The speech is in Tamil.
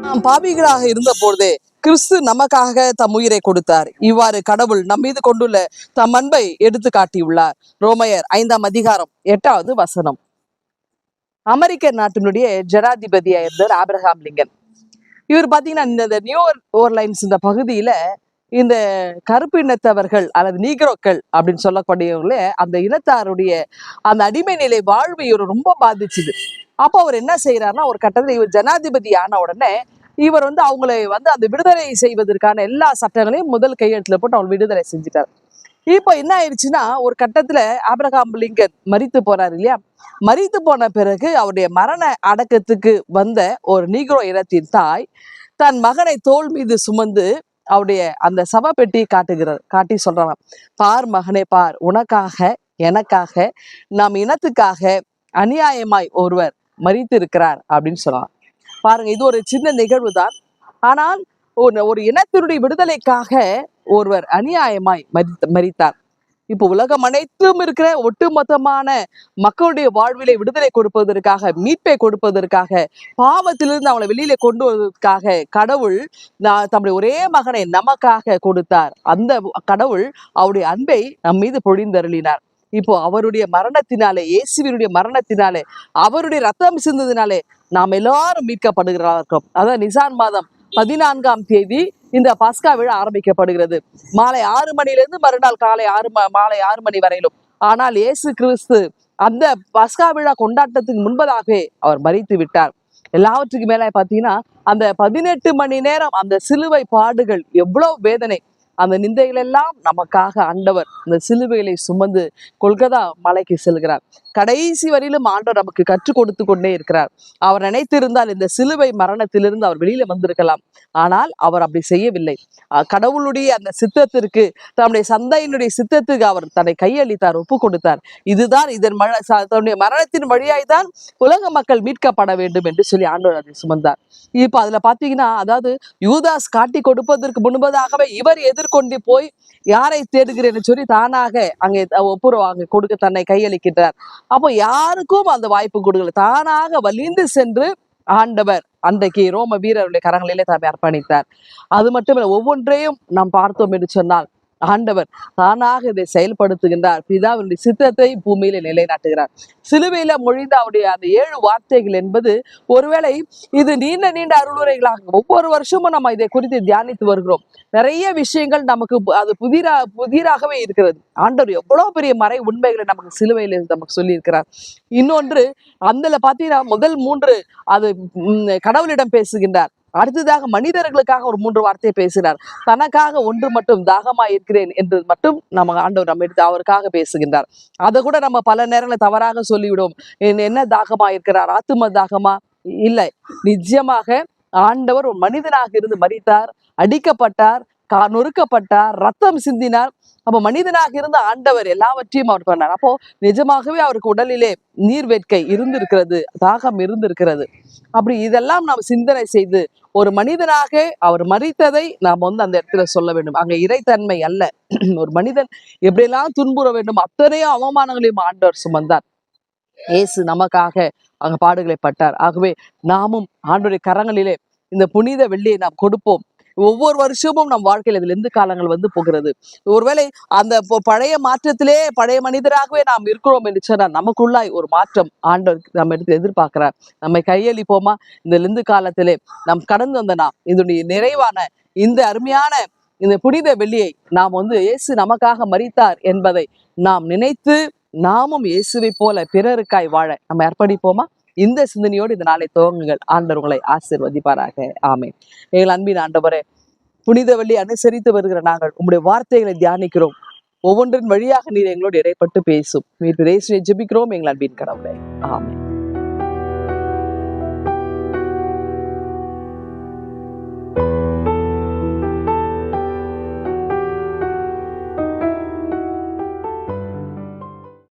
நாம் பாவிகளாக இருந்த போதே கிறிஸ்து நமக்காக தம் உயிரை கொடுத்தார். இவ்வாறு கடவுள் நம் மீது கொண்டுள்ள தம் அன்பை எடுத்து காட்டியுள்ளார். ரோமையர் 5:8 அமெரிக்க நாட்டினுடைய ஜனாதிபதியா இருந்தார் ஆபிரகாம் லிங்கன். இவர் பாத்தீங்கன்னா இந்த நியூ ஓர்லைன்ஸ் இந்த பகுதியில இந்த கருப்பு இனத்தவர்கள் அல்லது நீக்ரோக்கள் அப்படின்னு சொல்லக்கூடியவங்களே அந்த இனத்தாருடைய அந்த அடிமை நிலை வாழ்வு இவர் ரொம்ப பாதிச்சுது. அப்போ அவர் என்ன செய்யறாருன்னா, ஒரு கட்டத்துல இவர் ஜனாதிபதி ஆன உடனே இவர் அவங்களை அந்த விடுதலை செய்வதற்கான எல்லா சட்டங்களையும் முதல் கையெழுத்துல போட்டு அவங்க விடுதலை செஞ்சுட்டார். இப்போ என்ன ஆயிடுச்சுன்னா, ஒரு கட்டத்துல ஆபிரகாம் லிங்கன் மரித்து போறாரு இல்லையா? மரித்து போன பிறகு அவருடைய மரண அடக்கத்துக்கு வந்த ஒரு நீக்ரோ இனத்தின் தாய் தன் மகனை தோள் மீது சுமந்து அவருடைய அந்த சவ பெட்டியை காட்டி சொல்றாங்க, பார் மகனே பார், உனக்காக எனக்காக நம் இனத்துக்காக அநியாயமாய் ஒருவர் மரித்து இருக்கிறார் அப்படின்னு சொல்லலாம். பாருங்க, இது ஒரு சின்ன நிகழ்வு தான். ஆனால் ஒரு இனத்தினுடைய விடுதலைக்காக ஒருவர் அநியாயமாய் மரித்தார். இப்போ உலகம் அனைத்தும் இருக்கிற ஒட்டுமொத்தமான மக்களுடைய வாழ்விலை விடுதலை கொடுப்பதற்காக, மீட்பை கொடுப்பதற்காக, பாவத்திலிருந்து அவங்களை வெளியில கொண்டு வருவதற்காக கடவுள் தம்முடைய ஒரே மகனை நமக்காக கொடுத்தார். அந்த கடவுள் அவருடைய அன்பை நம் மீது பொழிந்தருளினார். இப்போ அவருடைய மரணத்தினாலே, இயேசுவினுடைய மரணத்தினாலே, அவருடைய ரத்தம் சிந்ததினாலே நாம் எல்லாரும் மீட்கப்படுகிறார்கள். அதான் நிசான் மாதம் 14ஆம் தேதி இந்த பஸ்கா விழா ஆரம்பிக்கப்படுகிறது. மாலை 6 மணியிலிருந்து மறுநாள் மாலை 6 மணி வரையிலும். ஆனால் இயேசு கிறிஸ்து அந்த பஸ்கா விழா கொண்டாட்டத்துக்கு முன்பதாகவே அவர் மரித்து விட்டார். எல்லாவற்றுக்கும் மேல பாத்தீங்கன்னா, அந்த 18 மணி நேரம் அந்த சிலுவை பாடுகள் எவ்வளவு வேதனை, அந்த நிந்தைகள் எல்லாம் நமக்காக ஆண்டவர் அந்த சிலுவைகளை சுமந்து கொல்கதா மலைக்கு செல்கிறார். கடைசி வரையிலும் ஆண்டவர் நமக்கு கற்றுக் கொடுத்து கொண்டே இருக்கிறார். அவர் நினைத்திருந்தால் இந்த சிலுவை மரணத்திலிருந்து அவர் வெளியில வந்திருக்கலாம். ஆனால் அவர் அப்படி செய்யவில்லை. கடவுளுடைய அந்த சித்தத்திற்கு, தன்னுடைய சந்தையினுடைய சித்தத்துக்கு அவர் தன்னை கையளித்தார், ஒப்பு கொடுத்தார். இதுதான் தன்னுடைய மரணத்தின் வழியாய்தான் உலக மக்கள் மீட்கப்பட வேண்டும் என்று சொல்லி ஆண்டவர் அதை சுமந்தார். இப்ப அதுல பாத்தீங்கன்னா, அதாவது யூதாஸ் காட்டி கொடுப்பதற்கு முன்பதாகவே இவர் எதிர்கொண்டு போய் யாரை தேடுகிறேன்னு சொல்லி தானாக அங்கே ஒப்புரவாங்க கொடுக்க தன்னை கையளிக்கின்றார். அப்போ யாருக்கும் அந்த வாய்ப்பு கொடுக்கல, தானாக வலிந்து சென்று ஆண்டவர் அன்றைக்கு ரோம வீரருடைய கரங்களிலே தம்மை அர்ப்பணித்தார். அது மட்டுமில்லை, ஒவ்வொன்றையும் நாம் பார்த்தோம் என்று சொன்னால் ஆண்டவர் தானாக இதை செயல்படுத்துகின்றார். பிதாவினுடைய சித்தத்தை பூமியில நிலைநாட்டுகிறார். சிலுவையில மொழிந்த அவருடைய அந்த 7 வார்த்தைகள் என்பது ஒருவேளை இது நீண்ட அருளுரைகளாக ஒவ்வொரு வருஷமும் நம்ம இதை குறித்து தியானித்து வருகிறோம். நிறைய விஷயங்கள் நமக்கு அது புதிராகவே இருக்கிறது. ஆண்டவர் எவ்வளவு பெரிய மறை உண்மைகளை நமக்கு சிலுவையில நமக்கு சொல்லி இருக்கிறார். இன்னொன்று, அதுல பாத்தீங்கன்னா முதல் 3 அது கடவுளிடம் பேசுகின்றார். அடுத்ததாக மனிதர்களுக்காக ஒரு 3 வார்த்தையை பேசினார். தனக்காக ஒன்று மட்டும் தாகமா இருக்கிறேன் என்று மட்டும் நம்ம ஆண்டவர் நம்ம எடுத்து அவருக்காக பேசுகின்றார். அதை கூட நம்ம பல நேரங்களில் தவறாக சொல்லிவிடுவோம். என்ன தாகமா இருக்கிறார்? ஆத்தும தாகமா? இல்லை, நிச்சயமாக ஆண்டவர் ஒரு மனிதனாக இருந்து மரித்தார், அடிக்கப்பட்டார், நொறுக்கப்பட்டார், ரத்தம் சிந்தினார். அப்ப மனிதனாக இருந்த ஆண்டவர் எல்லாவற்றையும் அவர் பண்ணார். அப்போ நிஜமாகவே அவருக்கு உடலிலே நீர்வேட்கை இருந்திருக்கிறது, தாகம் இருந்திருக்கிறது. அப்படி இதெல்லாம் நாம் சிந்தனை செய்து ஒரு மனிதனாக அவர் மரித்ததை நாம் அந்த இடத்துல சொல்ல வேண்டும். அங்க இறைத்தன்மை அல்ல. ஒரு மனிதன் எப்படியெல்லாம் துன்புற வேண்டும் அத்தனையும் அவமானங்களையும் ஆண்டவர் சுமந்தார். இயேசு நமக்காக அங்க பாடுகளை பட்டார். ஆகவே நாமும் ஆண்டவருடைய கரங்களிலே இந்த புனித வெள்ளியை நாம் கொடுப்போம். ஒவ்வொரு வருஷமும் நம் வாழ்க்கையில் இதுல எந்த காலங்கள் போகிறது. ஒருவேளை அந்த பழைய மாற்றத்திலே பழைய மனிதராகவே நாம் இருக்கிறோம் என்று சொன்னால் நமக்குள்ளாய் ஒரு மாற்றம் ஆண்டவர் நம்ம எடுத்து எதிர்பார்க்கிறார். நம்மை கையளிப்போமா? இந்த லெந்து காலத்திலே நாம் கடந்து வந்த நாம் இதனுடைய நிறைவான இந்த அருமையான இந்த புனித வெள்ளியை நாம் இயேசு நமக்காக மரித்தார் என்பதை நாம் நினைத்து நாமும் இயேசுவை போல பிறருக்காய் வாழ நம்ம அர்ப்பணிப்போமா? இந்த சிந்தனையோடு இந்த நாளை துவங்குங்கள். ஆண்டவர் உங்களை ஆசீர்வதிப்பாராக. ஆமென். எங்கள் அன்பின் ஆண்டவரே, புனித வெள்ளி அனுசரித்து வருகிற நாங்கள் உங்களுடைய வார்த்தைகளை தியானிக்கிறோம். ஒவ்வொன்றின் வழியாக நீர் எங்களோடு இடைப்பட்டு பேசும். நீர் ஜெபிக்கிறோம் எங்கள் அன்பின் கடவுளே. ஆமென்.